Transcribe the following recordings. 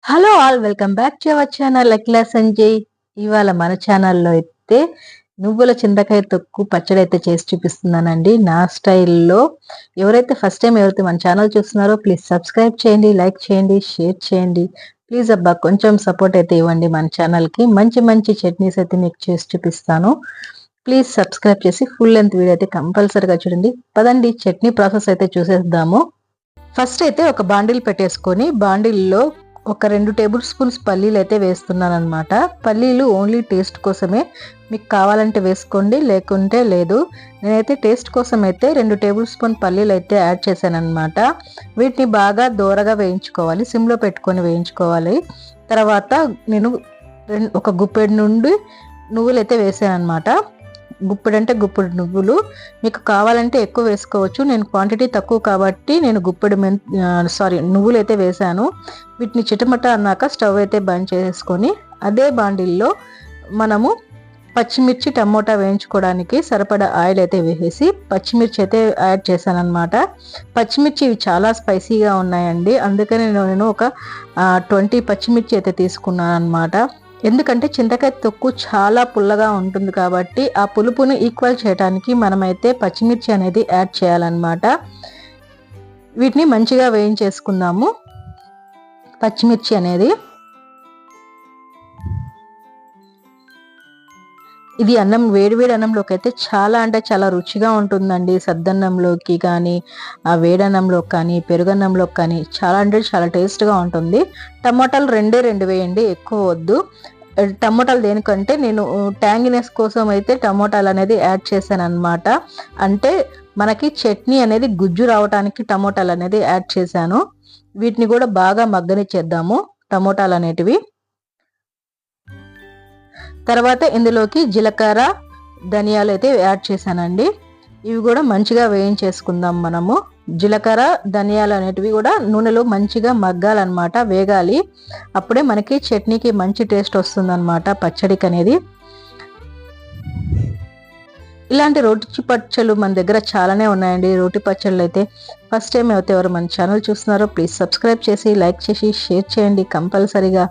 Hello all welcome back to our channel Akhila Sanjay. ఇవాళ మన ఛానల్లో అయితే నువ్వుల చింతకాయ తొక్కు పచ్చడి అయితే చేసి చూపిస్తున్నానండి నా స్టైల్లో. ఎవరైతే ఫస్ట్ టైం మన ఛానల్ చూస్తున్నారో ప్లీజ్ సబ్స్క్రైబ్ చేయండి, లైక్ చేయండి, షేర్ చేయండి. ప్లీజ్ అబ్బా కొంచెం సపోర్ట్ అయితే ఇవ్వండి మన ఛానల్కి. మంచి మంచి చట్నీస్ అయితే మీకు చేసి చూపిస్తాను. ప్లీజ్ సబ్స్క్రైబ్ చేసి ఫుల్ లెంత్ వీడియో అయితే కంపల్సరీగా చూడండి. పదండి చట్నీ ప్రాసెస్ అయితే చూసేద్దాము. ఫస్ట్ అయితే ఒక బాండిల్ పెట్టేసుకొని బాండిల్లో ఒక 2 టేబుల్ స్పూన్స్ పల్లీలు అయితే వేస్తున్నాను అనమాట. పల్లీలు ఓన్లీ టేస్ట్ కోసమే, మీకు కావాలంటే వేసుకోండి లేకుంటే లేదు. నేనైతే టేస్ట్ కోసం అయితే 2 టేబుల్ స్పూన్ పల్లీలు అయితే యాడ్ చేశాను అనమాట. వీటిని బాగా దోరగా వేయించుకోవాలి, సిమ్లో పెట్టుకొని వేయించుకోవాలి. తర్వాత నేను ఒక గుప్పెడు నుండి నువ్వులు అయితే వేసాను అనమాట. గుప్పెడు అంటే గుప్పెడు నువ్వులు, మీకు కావాలంటే ఎక్కువ వేసుకోవచ్చు. నేను క్వాంటిటీ తక్కువ కాబట్టి నేను నువ్వులు అయితే వేసాను. వీటిని చిటమట అన్నాక స్టవ్ అయితే బంద్ చేసుకొని అదే బాండిల్లో మనము పచ్చిమిర్చి టమోటా వేయించుకోవడానికి సరిపడా ఆయిల్ అయితే వేసేసి పచ్చిమిర్చి అయితే యాడ్ చేశాను అనమాట. పచ్చిమిర్చి ఇవి చాలా స్పైసీగా ఉన్నాయండి, అందుకని నేను ఒక 20 పచ్చిమిర్చి అయితే తీసుకున్నాను అనమాట. ఎందుకంటే చింతకాయ తొక్కు చాలా పుల్లగా ఉంటుంది కాబట్టి ఆ పులుపును ఈక్వల్ చేయడానికి మనమైతే పచ్చిమిర్చి అనేది యాడ్ చేయాలన్నమాట. వీటిని మంచిగా వేయించేసుకుందాము. పచ్చిమిర్చి అనేది ఇది అన్నం వేడివేడి అన్నంలోకి అయితే చాలా అంటే చాలా రుచిగా ఉంటుందండి. సద్దన్నంలోకి కానీ ఆ వేడన్నంలోకి కానీ పెరుగన్నంలోకి కానీ చాలా అంటే చాలా టేస్ట్గా ఉంటుంది. టమాటాలు రెండు వేయండి, ఎక్కువ వద్దు. టమోటాలు దేనికంటే నేను ట్యాంగినెస్ కోసం అయితే టమోటాలు అనేది యాడ్ చేశాను అనమాట. అంటే మనకి చట్నీ అనేది గుజ్జు రావడానికి టమోటాలు అనేది యాడ్ చేశాను. వీటిని కూడా బాగా మగ్గనిచ్చేద్దాము టమోటాలు అనేటివి. తర్వాత ఇందులోకి జీలకర్ర ధనియాలు అయితే యాడ్ చేశానండి. ఇవి కూడా మంచిగా వేయించేసుకుందాం మనము. జీలకర్ర ధనియాలు అనేటివి కూడా నూనెలో మంచిగా మగ్గాలన్నమాట, వేగాలి. అప్పుడే మనకి చట్నీకి మంచి టేస్ట్ వస్తుందన్నమాట పచ్చడికి అనేది. ఇలాంటి రోటి పచ్చళ్ళు మన దగ్గర చాలానే ఉన్నాయండి. రోటి పచ్చళ్ళు అయితే ఫస్ట్ టైం అయితే ఎవరు మన ఛానల్ చూస్తున్నారో ప్లీజ్ సబ్స్క్రైబ్ చేసి లైక్ చేసి షేర్ చేయండి కంపల్సరీగా.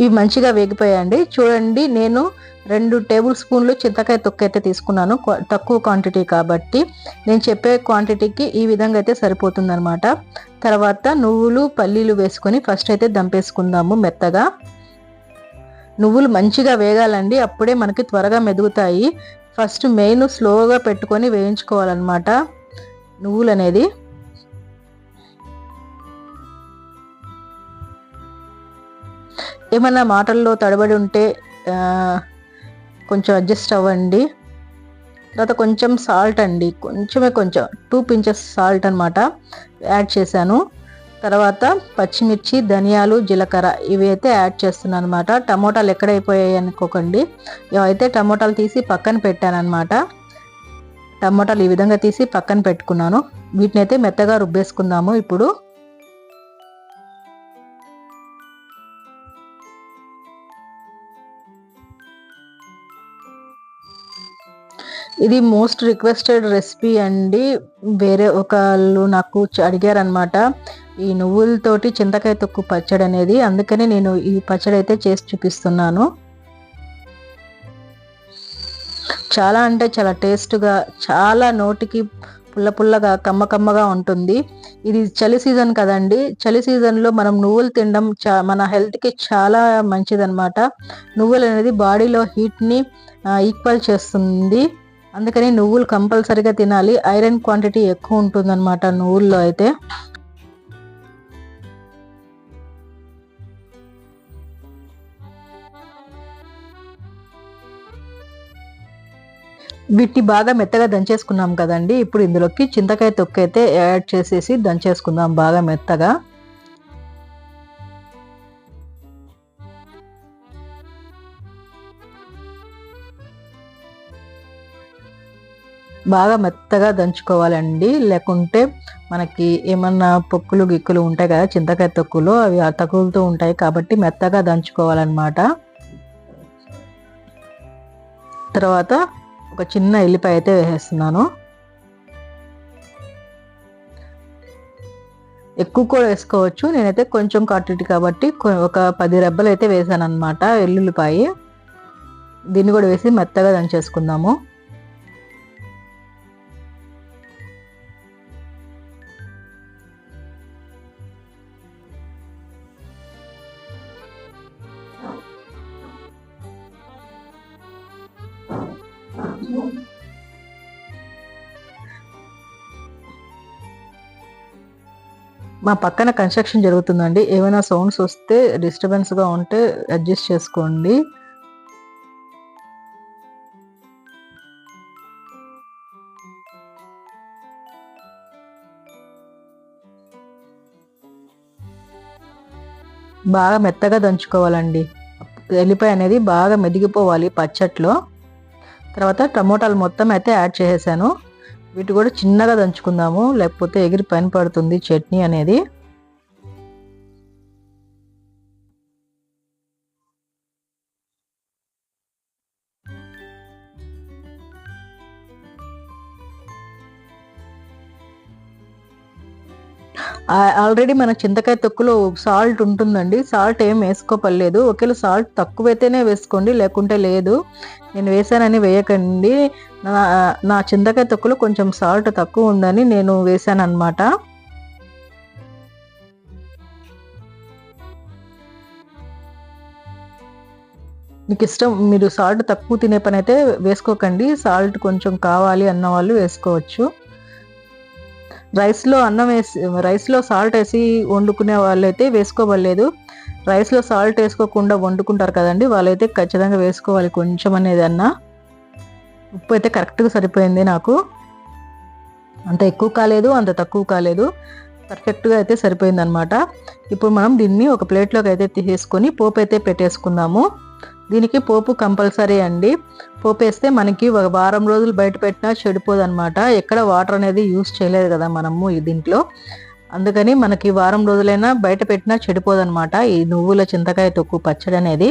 ఇవి మంచిగా వేగిపోయాయండి. చూడండి, నేను 2 టేబుల్ స్పూన్లు చింతకాయ తొక్కు అయితే తీసుకున్నాను, తక్కువ క్వాంటిటీ కాబట్టి. నేను చెప్పే క్వాంటిటీకి ఈ విధంగా అయితే సరిపోతుంది అనమాట. తర్వాత నువ్వులు పల్లీలు వేసుకొని ఫస్ట్ అయితే దంపేసుకుందాము మెత్తగా. నువ్వులు మంచిగా వేగాలండి, అప్పుడే మనకి త్వరగా మెదుగుతాయి. ఫస్ట్ మెయిన్ స్లోగా పెట్టుకొని వేయించుకోవాలన్నమాట నువ్వులు అనేది. ఏమన్నా మాటల్లో తడబడి ఉంటే కొంచెం అడ్జస్ట్ అవ్వండి. తర్వాత కొంచెం సాల్ట్ అండి, కొంచెం 2 పించెస్ సాల్ట్ అనమాట యాడ్ చేశాను. తర్వాత పచ్చిమిర్చి ధనియాలు జీలకర్ర ఇవి అయితే యాడ్ చేస్తున్నాను అనమాట. టమోటాలు ఎక్కడైపోయాయి అనుకోకండి, ఇవైతే టమోటాలు తీసి పక్కన పెట్టాను అనమాట. టమోటాలు ఈ విధంగా తీసి పక్కన పెట్టుకున్నాను. వీటిని అయితే మెత్తగా రుబ్బేసుకుందాము ఇప్పుడు. ఇది మోస్ట్ రిక్వెస్టెడ్ రెసిపీ అండి. వేరే ఒకళ్ళు నాకు అడిగారనమాట ఈ నువ్వులతోటి చింతకాయ తొక్కు పచ్చడి అనేది, అందుకని నేను ఈ పచ్చడి అయితే చేసి చూపిస్తున్నాను. చాలా అంటే చాలా టేస్ట్గా, చాలా నోటికి పుల్లగా కమ్మగా ఉంటుంది. ఇది చలి సీజన్ కదండి, చలి సీజన్లో మనం నువ్వులు తినడం మన హెల్త్కి చాలా మంచిదన్నమాట. నువ్వులు అనేది బాడీలో హీట్ని ఈక్వల్ చేస్తుంది, అందుకని నువ్వులు కంపల్సరీగా తినాలి. ఐరన్ క్వాంటిటీ ఎక్కువ ఉంటుందన్నమాట నువ్వుల్లో అయితే. వీటిని బాగా మెత్తగా దంచేసుకున్నాం కదండి. ఇప్పుడు ఇందులోకి చింతకాయ తొక్కు అయితే యాడ్ చేసేసి దంచేసుకుందాం బాగా మెత్తగా. బాగా మెత్తగా దంచుకోవాలండి, లేకుంటే మనకి ఏమన్నా పొక్కులు గిక్కులు ఉంటాయి కదా చింతకాయ తొక్కులో, అవి తగులుతూ ఉంటాయి కాబట్టి మెత్తగా దంచుకోవాలన్నమాట. తర్వాత ఒక చిన్న ఎల్లిపాయ అయితే వేసేస్తున్నాను. ఎక్కువ కూడా వేసుకోవచ్చు. నేనైతే కొంచెం క్వాంటిటీ కాబట్టి ఒక 10 రెబ్బలు అయితే వేసాను అనమాట వెల్లుల్లిపాయ. దీన్ని కూడా వేసి మెత్తగా దంచేసుకుందాము. మా పక్కన కన్స్ట్రక్షన్ జరుగుతుందండి. ఏమైనా సౌండ్స్ వస్తే డిస్టర్బెన్స్గా ఉంటే అడ్జస్ట్ చేసుకోండి. బాగా మెత్తగా దంచుకోవాలండి. ఎల్లిపాయ అనేది బాగా మెదిగిపోవాలి పచ్చట్లో. తర్వాత టమోటాలు మొత్తం అయితే యాడ్ చేసేసాను. వీటి కూడా చిన్నగా దంచుకుందాము, లేకపోతే ఎగిరి పైన పడుతుంది చట్నీ అనేది. ఆల్రెడీ మన చింతకాయ తొక్కులో సాల్ట్ ఉంటుందండి. సాల్ట్ ఏం వేసుకోపలేదు. ఒకవేళ సాల్ట్ తక్కువైతేనే వేసుకోండి, లేకుంటే లేదు. నేను వేసానని వేయకండి. నా చింతకాయ తొక్కులో కొంచెం సాల్ట్ తక్కువ ఉందని నేను వేసాను అనమాట. మీకు ఇష్టం, మీరు సాల్ట్ తక్కువ తినే పని అయితే వేసుకోకండి. సాల్ట్ కొంచెం కావాలి అన్న వాళ్ళు వేసుకోవచ్చు. రైస్లో సాల్ట్ వేసి వండుకునే వాళ్ళైతే వేసుకోవలేదు. రైస్లో సాల్ట్ వేసుకోకుండా వండుకుంటారు కదండి, వాళ్ళైతే ఖచ్చితంగా వేసుకోవాలి కొంచెం అనేది అన్న. ఉప్పు అయితే కరెక్ట్గా సరిపోయింది నాకు. అంత ఎక్కువ కాలేదు, అంత తక్కువ కాలేదు, పర్ఫెక్ట్గా అయితే సరిపోయింది అనమాట. ఇప్పుడు మనం దీన్ని ఒక ప్లేట్లోకి అయితే తీసేసుకొని పోపు అయితే పెట్టేసుకుందాము. దీనికి పోపు కంపల్సరీ అండి. పోపు వేస్తే మనకి ఒక వారం రోజులు బయట పెట్టినా చెడిపోదు అనమాట. ఎక్కడ వాటర్ అనేది యూస్ చేయలేదు కదా మనము దీంట్లో, అందుకని మనకి వారం రోజులైనా బయట పెట్టినా చెడిపోదు అనమాట ఈ నువ్వుల చింతకాయ తొక్కు పచ్చడి అనేది.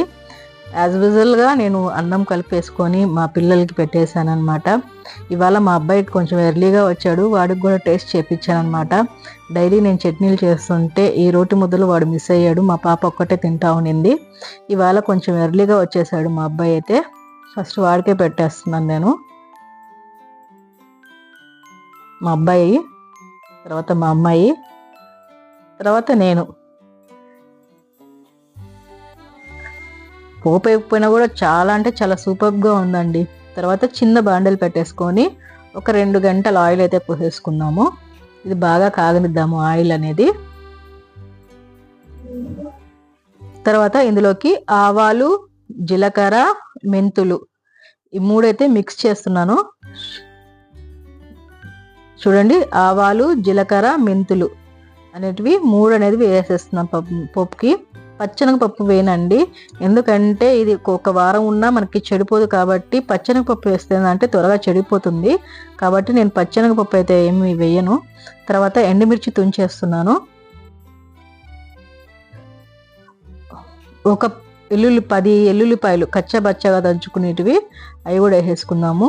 యాజ్ యూజువల్గా నేను అన్నం కలిపేసుకొని మా పిల్లలకి పెట్టేశాను అనమాట. ఇవాళ మా అబ్బాయికి కొంచెం ఎర్లీగా వచ్చాడు, వాడికి కూడా టేస్ట్ చేయించాను అనమాట. డైలీ నేను చట్నీలు చేస్తుంటే ఈ రోటి ముద్దలు వాడు మిస్ అయ్యాడు. మా పాప ఒక్కటే తింటా ఉన్నింది. ఇవాళ కొంచెం ఎర్లీగా వచ్చేసాడు మా అబ్బాయి అయితే. ఫస్ట్ వాడికే పెట్టేస్తున్నాను నేను. మా అబ్బాయి, తర్వాత మా అమ్మాయి, తర్వాత నేను. పోపు వేయకపోయినా కూడా చాలా అంటే చాలా సూపర్గా ఉందండి. తర్వాత చిన్న బాండలు పెట్టేసుకొని ఒక 2 గంటలు ఆయిల్ అయితే పోసేసుకుందాము. ఇది బాగా కాగనిద్దాము ఆయిల్ అనేది. తర్వాత ఇందులోకి ఆవాలు, జీలకర్ర, మెంతులు ఈ 3 అయితే మిక్స్ చేస్తున్నాను. చూడండి, ఆవాలు, జీలకర్ర, మెంతులు అనేటివి 3 అనేది వేసేస్తున్నాం పప్పుకి. పచ్చనగపప్పు వేయనండి, ఎందుకంటే ఇది ఒక వారం ఉన్నా మనకి చెడిపోదు కాబట్టి. పచ్చనగపప్పు వేస్తేందంటే త్వరగా చెడిపోతుంది కాబట్టి నేను పచ్చనగపప్పు అయితే ఏమి వేయను. తర్వాత ఎండుమిర్చి తుంచేస్తున్నాను. ఒక 10 ఎల్లుల్లిపాయలు కచ్చబచ్చగా దంచుకునేటివి, అవి కూడా వేసేసుకుందాము.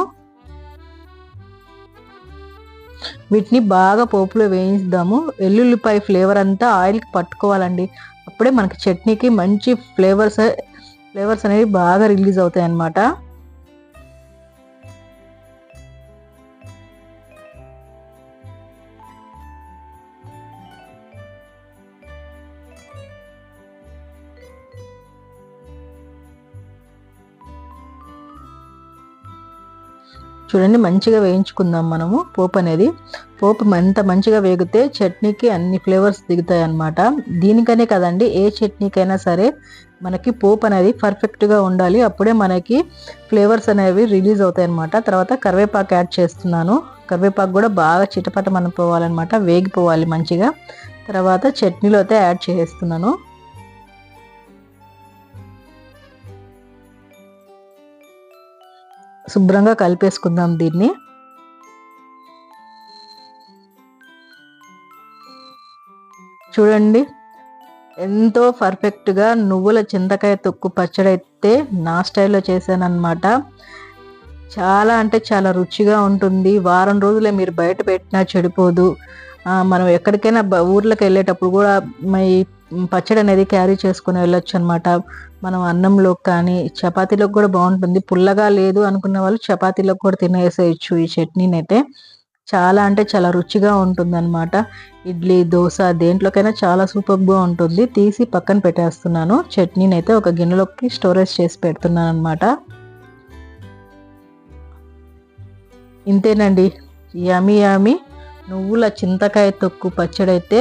వీటిని బాగా పోపులో వేయిద్దాము. ఎల్లుల్లిపాయ ఫ్లేవర్ అంతా ఆయిల్కి పట్టుకోవాలండి. అప్పుడే మనకి చట్నీకి మంచి ఫ్లేవర్స్ అనేవి బాగా రిలీజ్ అవుతాయి అన్నమాట. చూడండి, మంచిగా వేయించుకుందాం మనము పోపు అనేది. పోపు ఎంత మంచిగా వేగితే చట్నీకి అన్ని ఫ్లేవర్స్ దిగుతాయి అన్నమాట. దీనికనే కదండి, ఏ చట్నీకైనా సరే మనకి పోపు అనేది పర్ఫెక్ట్గా ఉండాలి. అప్పుడే మనకి ఫ్లేవర్స్ అనేవి రిలీజ్ అవుతాయి అన్నమాట. తర్వాత కరివేపాకు యాడ్ చేస్తున్నాను. కరివేపాకు కూడా బాగా చిటపట పోవాలన్నమాట, వేగిపోవాలి మంచిగా. తర్వాత చట్నీలో అయితే యాడ్ చేస్తున్నాను. శుభ్రంగా కలిపేసుకుందాం దీన్ని. చూడండి, ఎంతో పర్ఫెక్ట్గా నువ్వుల చింతకాయ తొక్కు పచ్చడి అయితే నా స్టైల్లో చేశానన్నమాట. చాలా అంటే చాలా రుచిగా ఉంటుంది. వారం రోజులే మీరు బయట పెట్టినా చెడిపోదు. మనం ఎక్కడికైనా ఊర్లకు వెళ్ళేటప్పుడు కూడా ఈ పచ్చడి అనేది క్యారీ చేసుకుని వెళ్ళొచ్చు అనమాట. మనం అన్నంలోకి కానీ చపాతీలోకి కూడా బాగుంటుంది. పుల్లగా లేదు అనుకున్న వాళ్ళు చపాతీలోకి కూడా తినేసేయచ్చు ఈ చట్నీని అయితే. చాలా అంటే చాలా రుచిగా ఉంటుందన్నమాట. ఇడ్లీ, దోశ దేంట్లోకైనా చాలా సూపర్గా ఉంటుంది. తీసి పక్కన పెట్టేస్తున్నాను. చట్నీని అయితే ఒక గిన్నెలోకి స్టోరేజ్ చేసి పెడుతున్నాను అనమాట. ఇంతేనండి, యమీ యమీ నువ్వుల చింతకాయ తొక్కు పచ్చడి అయితే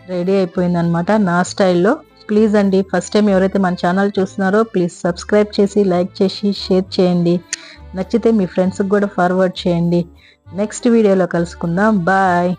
రెడీ అయిపోయిందనమాట నా స్టైల్లో. ప్లీజ్ అండి, ఫస్ట్ టైం ఎవరైతే మన ఛానల్ చూస్తున్నారో ప్లీజ్ సబ్స్క్రైబ్ చేసి, లైక్ చేసి, షేర్ చేయండి. నచ్చితే మీ ఫ్రెండ్స్కి కూడా ఫార్వర్డ్ చేయండి. నెక్స్ట్ వీడియోలో కలుసుకుందాం. బాయ్.